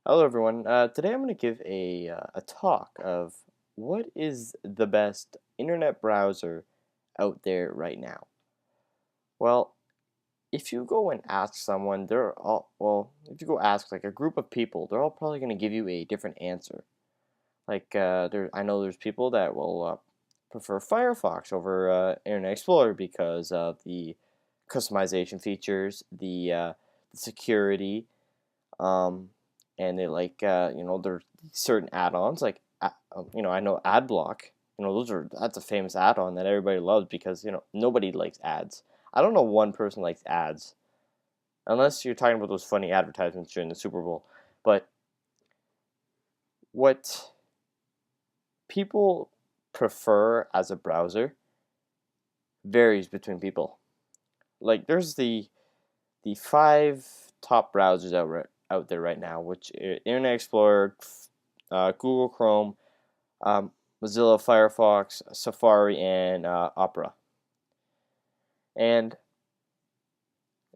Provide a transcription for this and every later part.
Hello, everyone. Today I'm going to give a talk of what is the best internet browser out there right now. Well, if you go and ask someone, if you go ask like a group of people, they're all probably going to give you a different answer. I know there's people that will prefer Firefox over Internet Explorer because of the customization features, the security, um, and they there's certain add-ons I know AdBlock. That's a famous add-on that everybody loves because nobody likes ads. I don't know one person likes ads unless you're talking about those funny advertisements during the Super Bowl. But what people prefer as a browser varies between people. Like there's the five top browsers out there right now, which Internet Explorer, Google Chrome, Mozilla Firefox, Safari, and Opera. And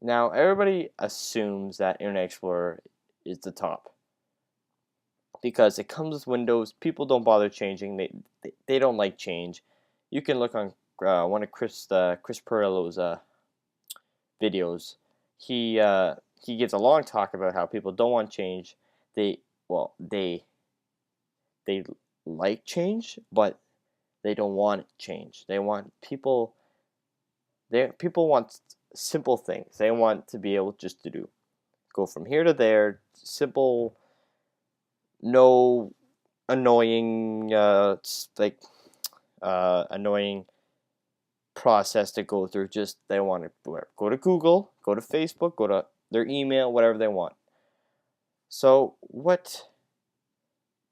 now everybody assumes that Internet Explorer is the top because it comes with Windows. People don't bother changing. They don't like change. You can look on one of Chris Perillo's videos. He gives a long talk about how people don't want change. They well they like change, but they don't want change. They want people. People want simple things. They want to be able just to go from here to there. Simple, no annoying annoying process to go through. Just they want to go to Google, go to Facebook, go to their email, whatever they want. So what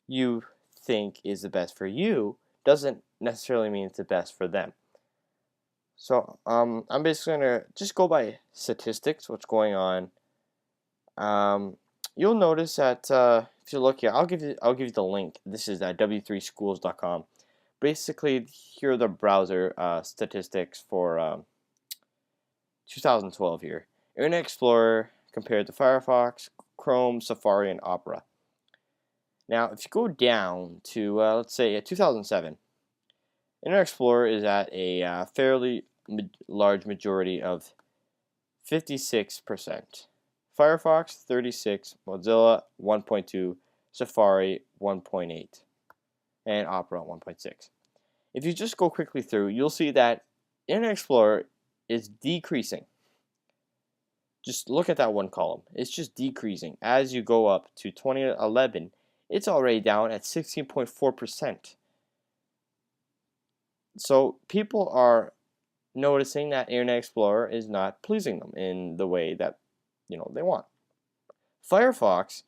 you think is the best for you doesn't necessarily mean it's the best for them. So I'm basically gonna just go by statistics, what's going on. You'll notice that if you look here, I'll give you the link. This is at w3schools.com. Basically, here are the browser statistics for 2012 here. Internet Explorer compared to Firefox, Chrome, Safari, and Opera. Now, if you go down to let's say 2007, Internet Explorer is at a fairly large majority of 56%. Firefox 36, Mozilla 1.2, Safari 1.8, and Opera 1.6. If you just go quickly through, you'll see that Internet Explorer is decreasing. Just look at that one column. It's just decreasing. As you go up to 2011, it's already down at 16.4%. So people are noticing that Internet Explorer is not pleasing them in the way that they want. Firefox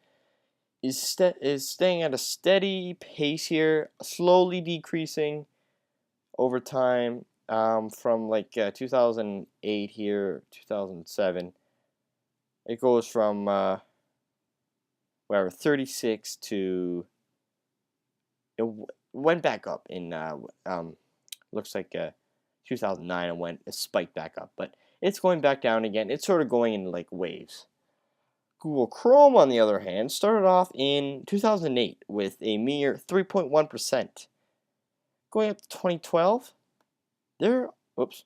is staying at a steady pace here, slowly decreasing over time from 2008 here, 2007. It goes from whatever 36 to it went back up in looks like 2009 and went it spiked back up, but it's going back down again. It's sort of going in like waves. Google Chrome, on the other hand, started off in 2008 with a mere 3.1%. Going up to 2012, they're, oops,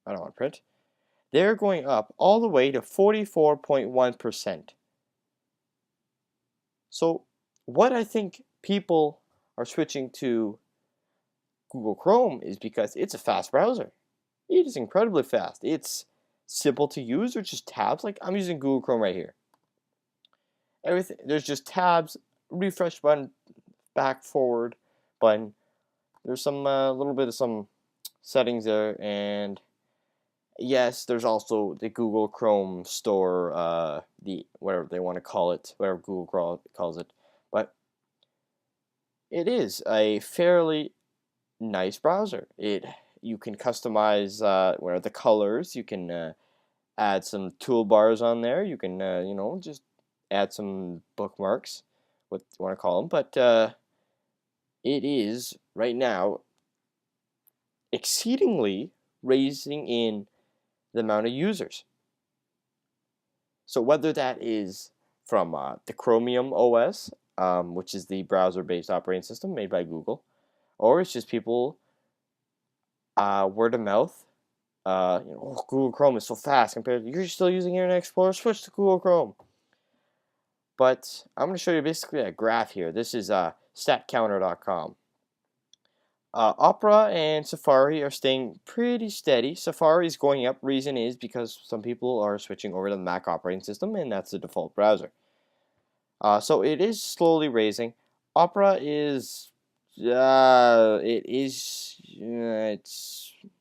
I don't want to print. They're going up all the way to 44.1%. So, what I think people are switching to Google Chrome is because it's a fast browser. It is incredibly fast. It's simple to use. There's just tabs. Like I'm using Google Chrome right here. Everything there's just tabs, refresh button, back forward button. There's some little bit of some settings there, and yes, there's also the Google Chrome store, the whatever they want to call it, whatever Google calls it. But it is a fairly nice browser. You can customize where the colors. You can add some toolbars on there. You can just add some bookmarks, what you want to call them. But it is right now exceedingly raising in the amount of users. So whether that is from the Chromium OS, which is the browser-based operating system made by Google, or it's just people word of mouth. Oh, Google Chrome is so fast compared to you're still using Internet Explorer, switch to Google Chrome. But I'm going to show you basically a graph here. This is statcounter.com. Opera and Safari are staying pretty steady. Safari is going up. Reason is because some people are switching over to the Mac operating system, and that's the default browser. So it is slowly raising. Opera is, it's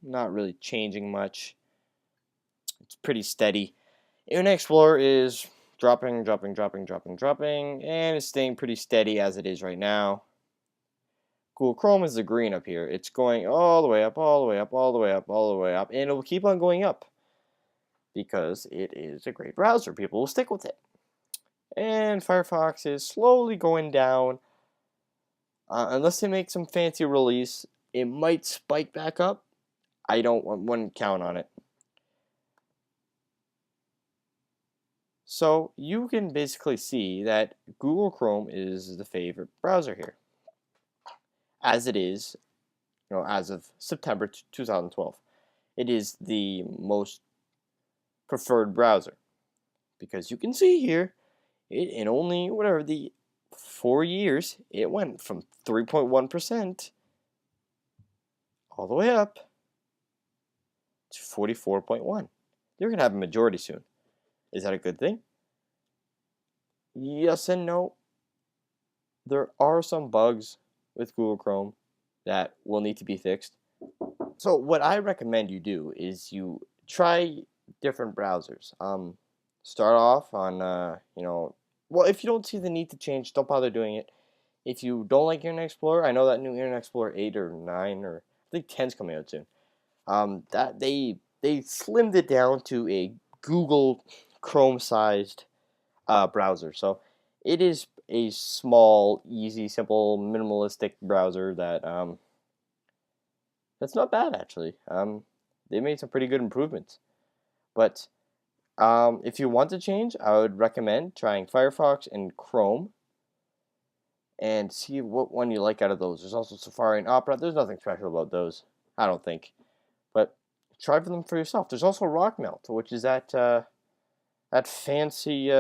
not really changing much. It's pretty steady. Internet Explorer is dropping, and it's staying pretty steady as it is right now. Google Chrome is the green up here. It's going all the way up, all the way up, all the way up, all the way up, and it will keep on going up because it is a great browser. People will stick with it. And Firefox is slowly going down. Unless they make some fancy release, it might spike back up. I wouldn't count on it. So you can basically see that Google Chrome is the favorite browser here, as it is, as of September 2012. It is the most preferred browser because you can see here, in only the 4 years, it went from 3.1% all the way up to 44.1. They're gonna have a majority soon. Is that a good thing? Yes and no. There are some bugs with Google Chrome that will need to be fixed. So what I recommend you do is you try different browsers. Start off on well, if you don't see the need to change, don't bother doing it. If you don't like Internet Explorer, I know that new Internet Explorer 8 or 9 or I think 10's coming out soon. That they slimmed it down to a Google Chrome sized browser. So it is a small, easy, simple, minimalistic browser that that's not bad actually. They made some pretty good improvements. But if you want to change, I would recommend trying Firefox and Chrome and see what one you like out of those. There's also Safari and Opera. There's nothing special about those, I don't think. But try for them for yourself. There's also Rockmelt, which is that fancy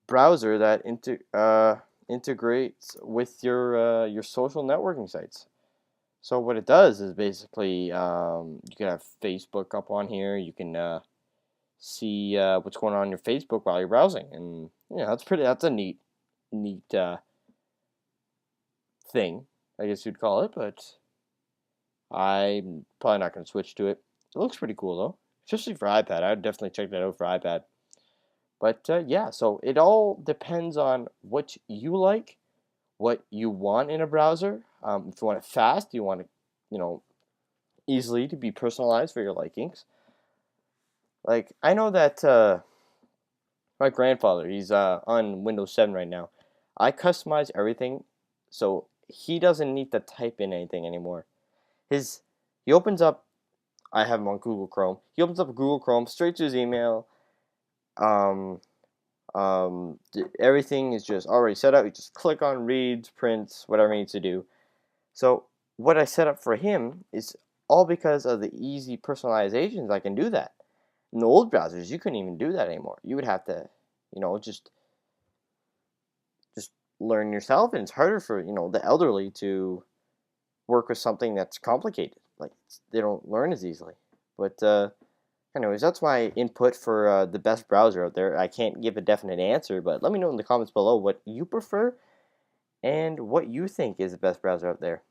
browser that integrates with your social networking sites. So what it does is basically you can have Facebook up on here. You can see what's going on your Facebook while you're browsing, and that's a neat thing, I guess you'd call it. But I'm probably not going to switch to it. It looks pretty cool though, especially for iPad. I'd definitely check that out for iPad. But yeah, so it all depends on what you like, what you want in a browser. If you want it fast, you want it, easily to be personalized for your likings. Like I know that my grandfather, he's on Windows 7 right now. I customize everything so he doesn't need to type in anything anymore. He opens up. I have him on Google Chrome. He opens up Google Chrome straight to his email. Everything is just already set up. You just click on reads, prints, whatever he needs to do. So what I set up for him is all because of the easy personalizations. I can do that. In the old browsers, you couldn't even do that anymore. You would have to, just learn yourself, and it's harder for the elderly to work with something that's complicated. Like they don't learn as easily. But anyways, that's my input for the best browser out there. I can't give a definite answer, but let me know in the comments below what you prefer and what you think is the best browser out there.